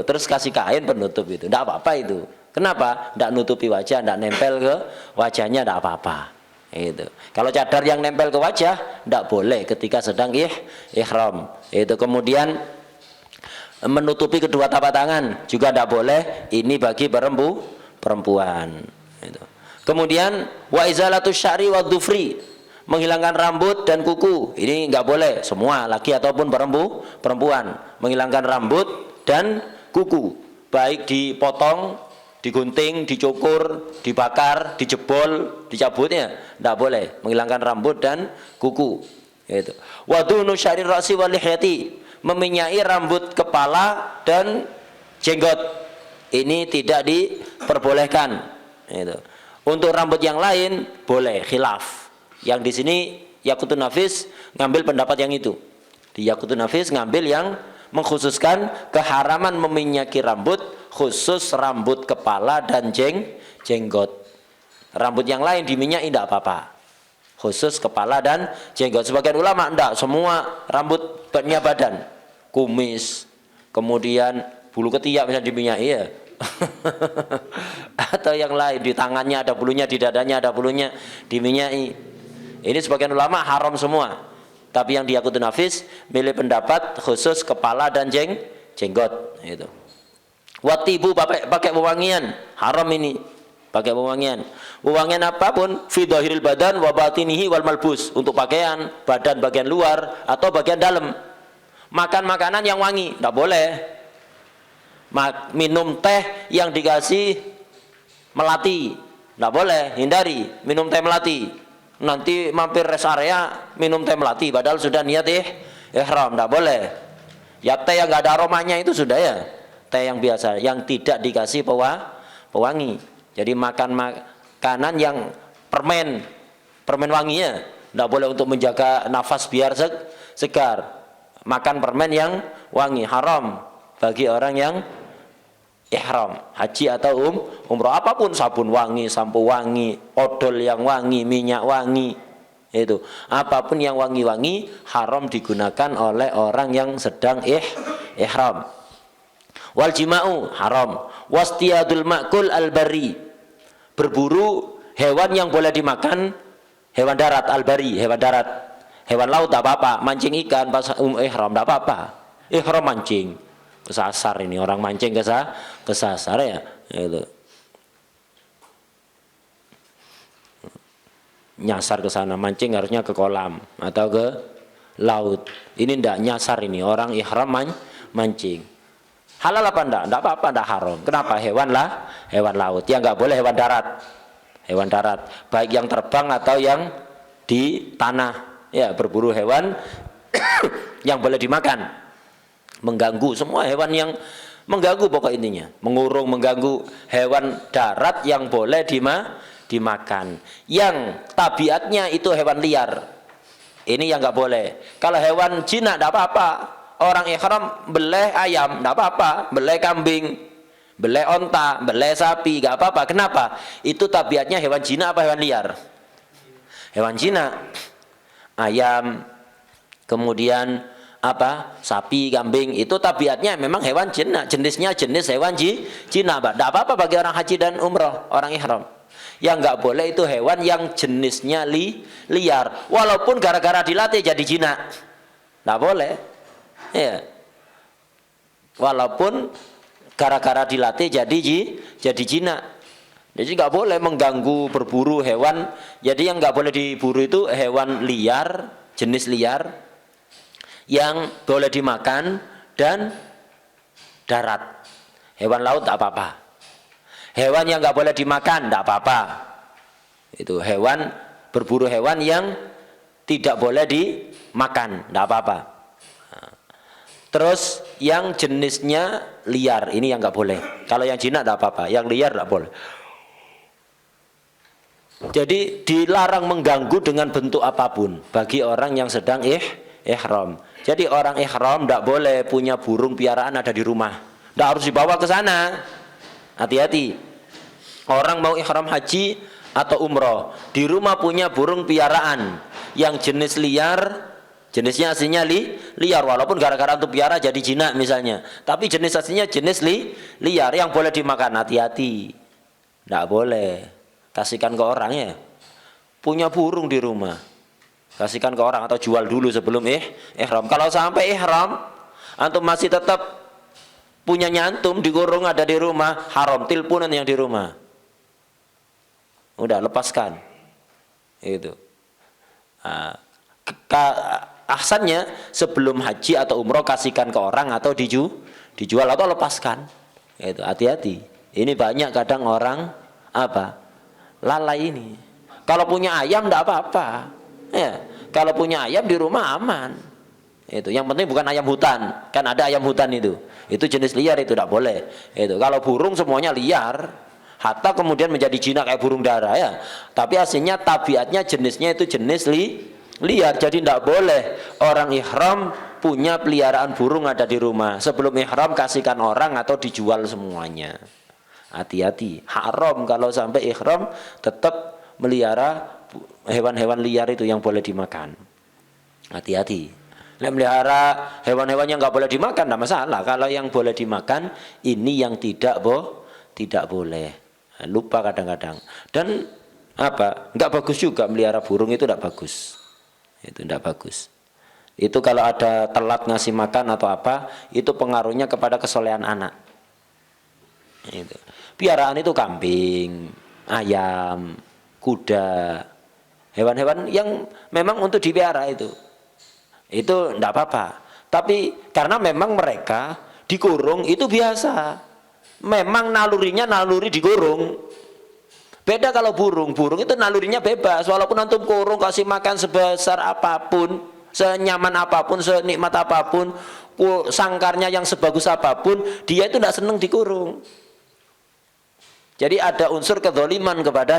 Terus kasih kain penutup itu. Tidak apa-apa itu. Kenapa? Tidak nutupi wajah, tidak nempel ke wajahnya, tidak apa-apa. Itu. Kalau cadar yang nempel ke wajah tidak boleh ketika sedang ihram. Itu kemudian menutupi kedua tapak tangan juga tidak boleh. Ini bagi perempuan. Itu. Kemudian wa izalatus sya'ri wa dhufri, menghilangkan rambut dan kuku. Ini nggak boleh, semua laki ataupun perempuan menghilangkan rambut dan kuku, baik dipotong, digunting, dicukur, dibakar, dijebol, dicabutnya, tidak boleh menghilangkan rambut dan kuku. Itu. Wadunu sya'ri ra'si wal lihyati, meminyai rambut kepala dan jenggot. Ini tidak diperbolehkan. Itu. Untuk rambut yang lain boleh, khilaf. Yang di sini Yaqutun Nafis ngambil pendapat yang itu. Di Yaqutun Nafis ngambil yang mengkhususkan keharaman meminyaki rambut, khusus rambut kepala dan jenggot. Rambut yang lain diminyaki tidak apa-apa. Khusus kepala dan jenggot. Sebagian ulama enggak, semua rambutnya badan, kumis, kemudian bulu ketiak bisa diminyaki ya. Atau yang lain, di tangannya ada bulunya, di dadanya ada bulunya, diminyaki. Ini sebagian ulama haram semua. Tapi yang di Yaqutun Nafis milih pendapat khusus kepala dan jenggot. Itu. Watibu pakai wewangian, haram ini. Pakai wewangian. Wewangian apapun, fi dhahiril badan wa batinihi wal malbus, untuk pakaian, badan bagian luar atau bagian dalam. Makan makanan yang wangi, tidak boleh. Minum teh yang dikasih melati, tidak boleh, hindari minum teh melati. Nanti mampir rest area minum teh melati, padahal sudah niat ihram, tidak boleh. Ya teh yang nggak ada aromanya itu sudah ya, teh yang biasa, yang tidak dikasih pewangi. Jadi makan makanan yang permen wangi ya, tidak boleh untuk menjaga nafas biar segar. Makan permen yang wangi, haram bagi orang yang ihram, haji atau umroh. Apapun, sabun wangi, sampo wangi, odol yang wangi, minyak wangi, itu apapun yang wangi-wangi haram digunakan oleh orang yang sedang ihram. Wal jima'u haram. Wastiyadul ma'kul al-bari, berburu hewan yang boleh dimakan, hewan darat, al-bari, hewan darat. Hewan laut tak apa-apa, mancing ikan pas ihram tak apa-apa. Ihram mancing, kesasar ini orang mancing kesasar ya, itu. Nyasar ke sana, mancing harusnya ke kolam atau ke laut. Ini ndak nyasar, ini orang ihram mancing. Halal apa enggak? Enggak apa-apa, enggak haram. Kenapa? Hewan laut. Yang enggak boleh hewan darat. Hewan darat, baik yang terbang atau yang di tanah. Ya, berburu hewan yang boleh dimakan. Mengganggu, semua hewan yang mengganggu pokok intinya. Mengurung, mengganggu, hewan darat yang boleh dimakan. Yang tabiatnya itu hewan liar. Ini yang enggak boleh. Kalau hewan jinak enggak apa-apa. Orang ihram beleh ayam, tidak apa-apa. Beleh kambing, beleh onta, beleh sapi, nggak apa-apa. Kenapa? Itu tabiatnya hewan jinak apa hewan liar? Hewan jinak. Ayam, kemudian apa? Sapi, kambing, itu tabiatnya memang hewan jinak. Jenisnya jenis hewan jinak. Tidak apa-apa bagi orang haji dan umroh, orang ihram. Yang nggak boleh itu hewan yang jenisnya liar. Walaupun gara-gara dilatih jadi jinak, tidak boleh. Ya, walaupun gara-gara dilatih jadi jinak. Jadi nggak boleh mengganggu berburu hewan. Jadi yang nggak boleh diburu itu hewan liar, jenis liar yang boleh dimakan dan darat. Hewan laut tak apa-apa. Hewan yang nggak boleh dimakan tak apa-apa. Itu hewan, berburu hewan yang tidak boleh dimakan tak apa-apa. Terus yang jenisnya liar, ini yang nggak boleh. Kalau yang jinak tidak apa-apa, yang liar tidak boleh. Jadi dilarang mengganggu dengan bentuk apapun bagi orang yang sedang ihram. Jadi orang ihram tidak boleh punya burung piaraan ada di rumah. Tidak harus dibawa ke sana. Hati-hati. Orang mau ihram haji atau umroh, di rumah punya burung piaraan yang jenis liar, jenisnya aslinya liar, walaupun gara-gara untuk piara jadi jinak misalnya, tapi jenis aslinya jenis liar yang boleh dimakan. Hati-hati, tidak boleh kasihkan ke orang ya. Punya burung di rumah, kasihkan ke orang atau jual dulu sebelum ihram. Kalau sampai ihram antum masih tetap punya nyantum dikurung ada di rumah, haram, tilpunan yang di rumah. Udah lepaskan itu. Ahsannya sebelum haji atau umroh kasihkan ke orang atau dijual atau lepaskan. Itu hati-hati. Ini banyak kadang orang apa lalai ini. Kalau punya ayam tidak apa-apa. Ya, kalau punya ayam di rumah aman. Itu yang penting bukan ayam hutan. Kan ada ayam hutan itu. Itu jenis liar, itu tidak boleh. Itu kalau burung semuanya liar. Hatta kemudian menjadi jinak kayak burung dara ya. Tapi aslinya tabiatnya jenisnya itu jenis liar. Jadi tidak boleh orang ihram punya peliharaan burung ada di rumah. Sebelum ihram kasihkan orang atau dijual semuanya. Hati-hati. Haram kalau sampai ihram tetap melihara hewan-hewan liar itu yang boleh dimakan. Hati-hati. Melihara hewan-hewan yang nggak boleh dimakan tidak masalah. Kalau yang boleh dimakan ini yang tidak boleh. Lupa kadang-kadang. Dan apa? Enggak bagus juga melihara burung, itu tidak bagus. Itu tidak bagus. Itu kalau ada telat ngasih makan atau apa, itu pengaruhnya kepada kesolehan anak. Itu. Piaraan itu kambing, ayam, kuda, hewan-hewan yang memang untuk dipelihara itu tidak apa-apa. Tapi karena memang mereka dikurung itu biasa. Memang nalurinya naluri dikurung. Beda kalau burung itu nalurinya bebas. Walaupun antum kurung kasih makan sebesar apapun, senyaman apapun, senikmat apapun, sangkarnya yang sebagus apapun, dia itu tidak senang dikurung. Jadi ada unsur kedzaliman kepada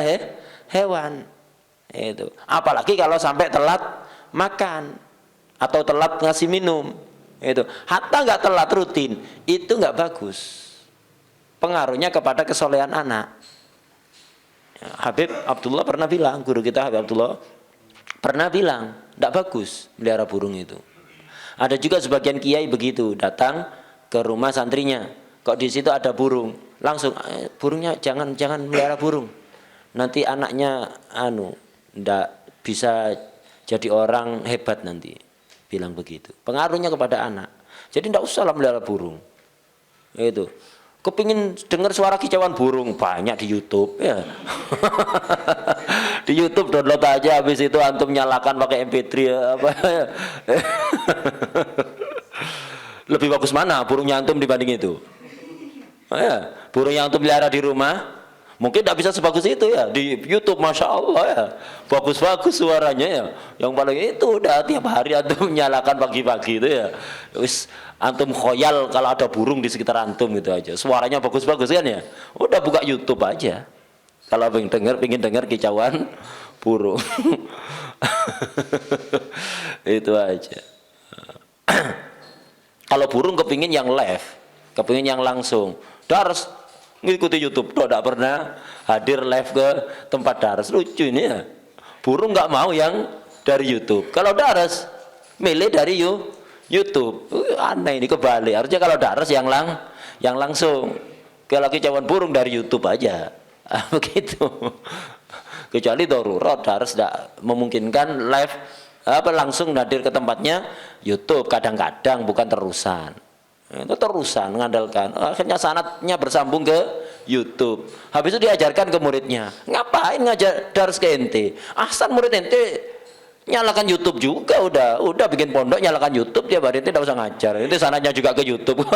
hewan. Itu. Apalagi kalau sampai telat makan atau telat ngasih minum. Itu. Hatta nggak telat rutin, itu nggak bagus. Pengaruhnya kepada kesolehan anak. Habib Abdullah pernah bilang, guru kita Habib Abdullah pernah bilang, tidak bagus melihara burung itu. Ada juga sebagian kiai begitu, datang ke rumah santrinya, kok di situ ada burung, langsung burungnya jangan melihara burung, nanti anaknya tidak bisa jadi orang hebat nanti, bilang begitu. Pengaruhnya kepada anak. Jadi tidak usah melihara burung. Itu. Kepingin dengar suara kicauan burung, banyak di YouTube ya. Di YouTube download aja, habis itu antum nyalakan pakai MP3 ya, apa ya. Lebih bagus mana burungnya antum dibanding itu? Ya, burung yang antum pelihara di rumah mungkin tidak bisa sebagus itu ya. Di YouTube Masya Allah ya, bagus-bagus suaranya ya. Yang paling itu udah tiap hari antum nyalakan pagi-pagi itu ya. Wis antum khoyal kalau ada burung di sekitar antum gitu aja, suaranya bagus-bagus kan ya, udah buka YouTube aja kalau pengen dengar kicauan burung. Itu aja. Kalau burung kepingin yang live, kepingin yang langsung, harus ngikuti YouTube. Tidak pernah hadir live ke tempat daras. Lucu ini ya, burung nggak mau yang dari YouTube. Kalau daras milih dari YouTube. Aneh ini, kebalik. Harusnya kalau daras yang langsung. Kalau kicauan burung dari YouTube aja. Begitu. Kecuali darurat, daras tidak memungkinkan live langsung hadir ke tempatnya YouTube. Kadang-kadang bukan terusan. Itu terusan mengandalkan. Akhirnya sanadnya bersambung ke YouTube. Habis itu diajarkan ke muridnya. Ngapain ngajar daras ke ente? Ahsan murid ente nyalakan YouTube juga, udah bikin pondok nyalakan YouTube, dia hari itu tidak usah ngajar, itu sananya juga ke YouTube.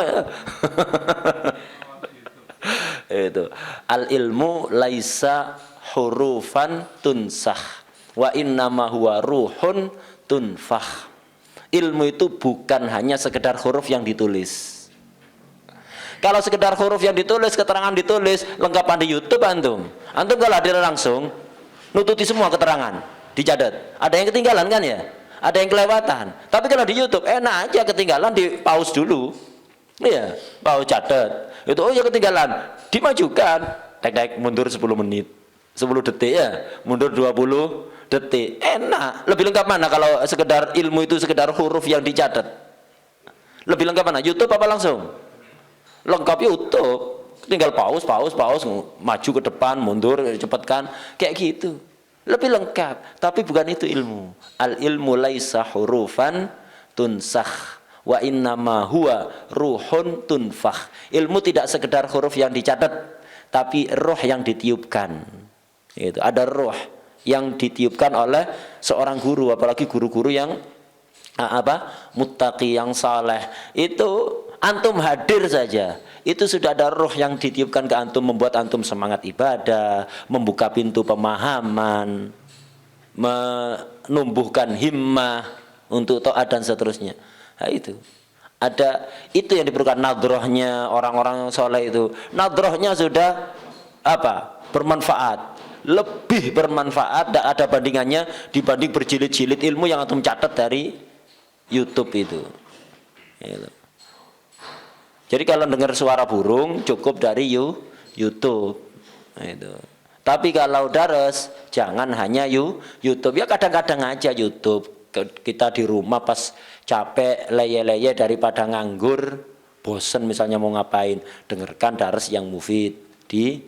Itu al ilmu laisa hurufan tunsah wa innama huwa ruhun tunfah. Ilmu itu bukan hanya sekedar huruf yang ditulis. Kalau sekedar huruf yang ditulis, keterangan ditulis, lengkapan di YouTube antum kalau hadir langsung nututi semua keterangan, dicatat. Ada yang ketinggalan kan ya? ada yang kelewatan. Tapi kalau di YouTube enak aja, ketinggalan di pause dulu. Iya, pause catat. Itu oh ya ketinggalan, dimajukan. Tek mundur 10 menit. 10 detik ya, mundur 20 detik. Enak. Lebih lengkap mana kalau sekedar ilmu itu sekedar huruf yang dicatat? Lebih lengkap mana? YouTube apa langsung? Lengkap YouTube. Tinggal pause, maju ke depan, mundur, cepatkan, kayak gitu. Lebih lengkap, tapi bukan itu ilmu. Al ilmu laisa hurufan tunsakh wa innama huwa ruhun tunfakh. Ilmu tidak sekedar huruf yang dicatat, tapi roh yang ditiupkan. Itu ada roh yang ditiupkan oleh seorang guru, apalagi guru-guru yang muttaqi, yang saleh. Itu antum hadir saja, itu sudah ada roh yang ditiupkan ke antum, membuat antum semangat ibadah, membuka pintu pemahaman, menumbuhkan himmah untuk taat dan seterusnya. Nah, itu ada, itu yang diperlukan nadrohnya orang-orang soleh itu. Nadrohnya sudah bermanfaat, lebih bermanfaat, dan ada bandingannya dibanding berjilid-jilid ilmu yang antum catat dari YouTube itu. Gitu. Jadi kalau dengar suara burung cukup dari YouTube. Nah, itu. Tapi kalau daras jangan hanya YouTube. Ya kadang-kadang aja YouTube. Kita di rumah pas capek leye-leye daripada nganggur, bosen misalnya mau ngapain, dengarkan daras yang mufid di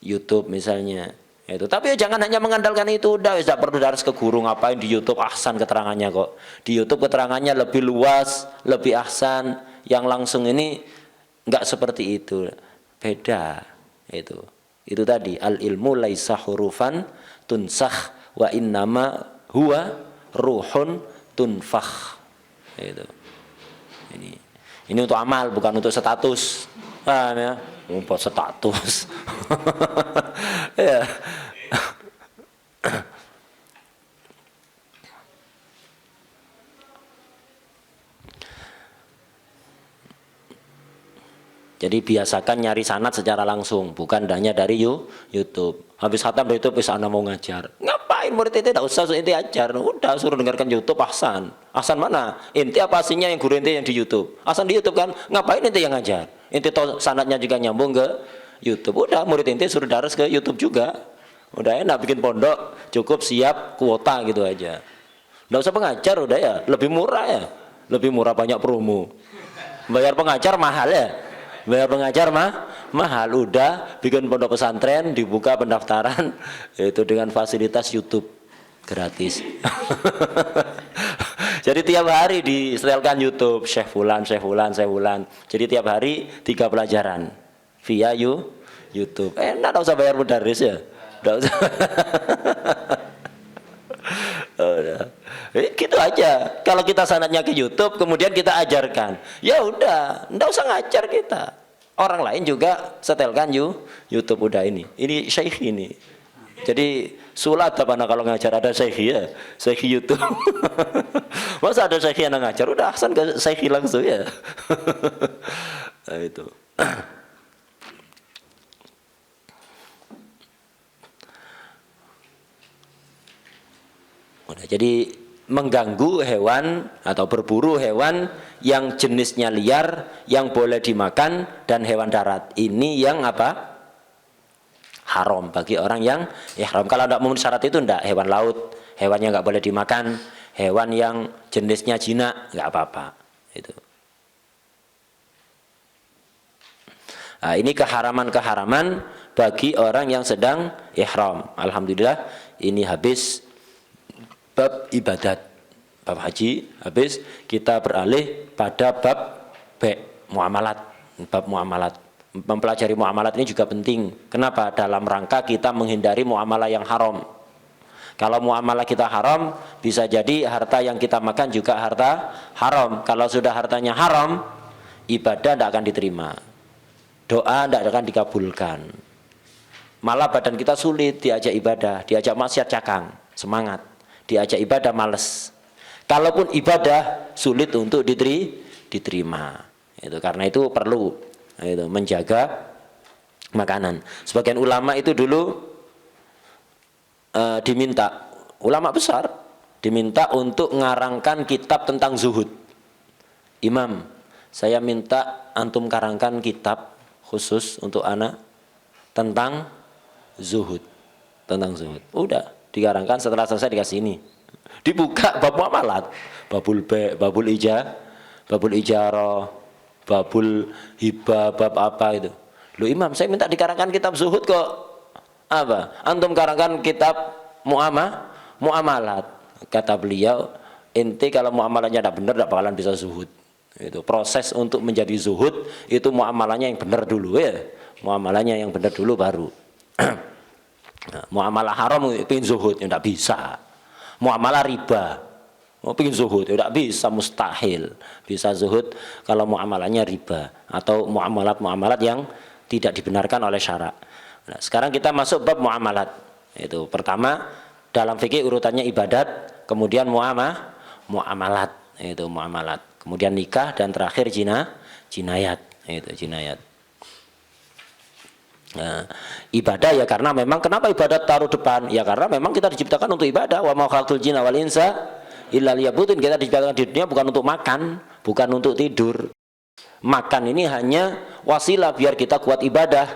YouTube misalnya. Itu. Tapi ya jangan hanya mengandalkan itu, udah tidak perlu daras ke guru, ngapain di YouTube, ahsan keterangannya kok. Di YouTube keterangannya lebih luas, lebih ahsan. Yang langsung ini enggak seperti itu, beda. Itu tadi al ilmu laisa hurufan tunsakh wa innama huwa ruhun tunfakh. Ini untuk amal, bukan untuk status. Ya, untuk status. Ya. Jadi biasakan nyari sanad secara langsung, bukan hanya dari YouTube. Habis khatam dari YouTube, bisa anda mau ngajar. Ngapain murid itu? Tidak usah inti ajar. Udah suruh dengarkan YouTube, ahsan. Ahsan mana? Inti apa aslinya yang guru inti yang di YouTube? Ahsan di YouTube kan? Ngapain inti yang ngajar? Inti toh sanadnya juga nyambung ke YouTube. Udah murid inti suruh daras ke YouTube juga. Udah enak bikin pondok, cukup siap kuota gitu aja. Tidak usah pengajar, udah ya. Lebih murah ya. Lebih murah, banyak promo. Bayar pengajar mahal ya. Bayar pengajar mahal, udah bikin pondok pesantren, dibuka pendaftaran itu dengan fasilitas YouTube gratis. Jadi tiap hari disetelkan YouTube Syekh Fulan. Jadi tiap hari 3 pelajaran via YouTube. Enggak usah bayar mudaris ya. Enggak usah. Udah. Gitu aja. Kalau kita sanadnya ke YouTube, kemudian kita ajarkan, ya udah, enggak usah ngajar kita. Orang lain juga setelkan YouTube, udah ini syekh ini. Jadi sulat apa kalau ngajar ada syekh ya, syekh YouTube. Masa ada syekh yang ngajar, udah ahsan ke syekh langsung ya. Nah, itu. Udah, jadi mengganggu hewan atau berburu hewan yang jenisnya liar, yang boleh dimakan, dan hewan darat. Ini yang haram bagi orang yang ihram. Kalau tidak memenuhi syarat itu tidak, hewan laut, hewan yang nggak boleh dimakan, hewan yang jenisnya jinak, nggak apa-apa. Itu. Nah, ini keharaman-keharaman bagi orang yang sedang ihram. Alhamdulillah ini habis bab ibadat, bab haji habis, kita beralih pada bab muamalat. Bab muamalat, mempelajari muamalat ini juga penting. Kenapa? Dalam rangka kita menghindari muamalah yang haram. Kalau muamalah kita haram, bisa jadi harta yang kita makan juga harta haram. Kalau sudah hartanya haram, ibadah tidak akan diterima, doa tidak akan dikabulkan, malah badan kita sulit diajak ibadah, diajak maksiat cakang, semangat. Diajak ibadah males. Kalaupun ibadah sulit untuk diterima. Itu karena itu perlu menjaga makanan. Sebagian ulama itu dulu diminta, ulama besar diminta untuk ngarangkan kitab tentang zuhud. Imam, saya minta antum karangkan kitab khusus untuk anak tentang zuhud. Tentang zuhud. Udah, dikarangkan, setelah selesai dikasih ini. Dibuka bab muamalat, babul babul ijarah, babul hibah, bab apa itu. Lu Imam, saya minta dikarangkan kitab zuhud kok. Apa? Antum karangkan kitab muamalat. Kata beliau, ente kalau muamalahnya tidak benar tidak bakalan bisa zuhud. Itu proses untuk menjadi zuhud itu muamalahnya yang benar dulu ya. Muamalahnya yang benar dulu baru. Muamalah haram pingin zuhud ya tidak bisa. Muamalah riba mau pingin zuhud ya tidak bisa, mustahil. Bisa zuhud kalau muamalahnya riba atau muamalat yang tidak dibenarkan oleh syarak. Nah, sekarang kita masuk bab muamalat. Itu pertama dalam fikih urutannya ibadat, kemudian muamalat, itu muamalat. Kemudian nikah dan terakhir jinayat, itu jinayat. Nah, ibadah ya karena memang kenapa ibadat taruh depan? Ya karena memang kita diciptakan untuk ibadah. Wa ma khalaqtul jinna wal insa illa liya'budun. Kita diciptakan di dunia bukan untuk makan, bukan untuk tidur. Makan ini hanya wasilah biar kita kuat ibadah.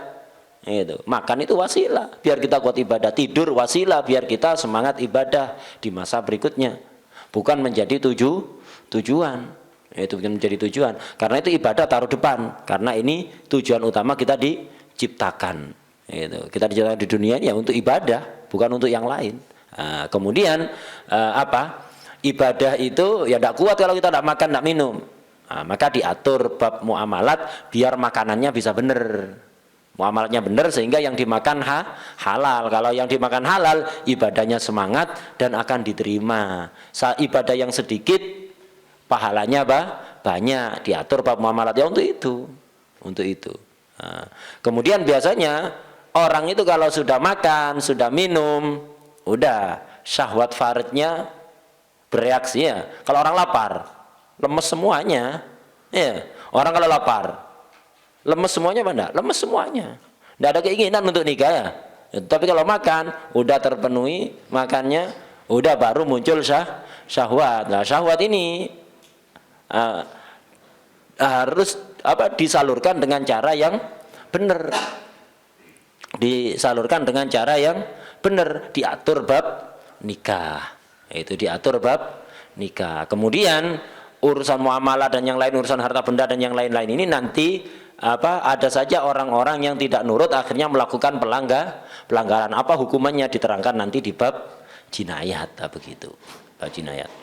Itu. Makan itu wasilah biar kita kuat ibadah. Tidur wasilah biar kita semangat ibadah di masa berikutnya. Bukan menjadi tujuan. Itu bukan menjadi tujuan. Karena itu ibadah taruh depan. Karena ini tujuan utama kita diciptakan. Itu. Kita diciptakan di dunia ini ya untuk ibadah, bukan untuk yang lain. Nah, kemudian ibadah itu ya tidak kuat kalau kita tidak makan, tidak minum. Nah, maka diatur bab muamalat biar makanannya bisa benar. Muamalatnya benar sehingga yang dimakan halal. Kalau yang dimakan halal, ibadahnya semangat dan akan diterima. Ibadah yang sedikit, pahalanya banyak. Diatur bab muamalat ya untuk itu. Nah, kemudian biasanya orang itu kalau sudah makan, sudah minum, udah syahwat faridnya bereaksi ya. Kalau orang lapar, lemes semuanya. Ya, orang kalau lapar, lemes semuanya apa enggak? Lemes semuanya. Enggak ada keinginan untuk nikah ya. Tapi kalau makan, udah terpenuhi makannya, udah baru muncul syahwat. Nah, syahwat ini harus disalurkan dengan cara yang benar. Disalurkan dengan cara yang benar, diatur bab nikah. Itu diatur bab nikah. Kemudian urusan muamalah dan yang lain, urusan harta benda dan yang lain-lain ini nanti ada saja orang-orang yang tidak nurut akhirnya melakukan pelanggaran. Apa hukumannya diterangkan nanti di bab jinayat begitu. Bab jinayat.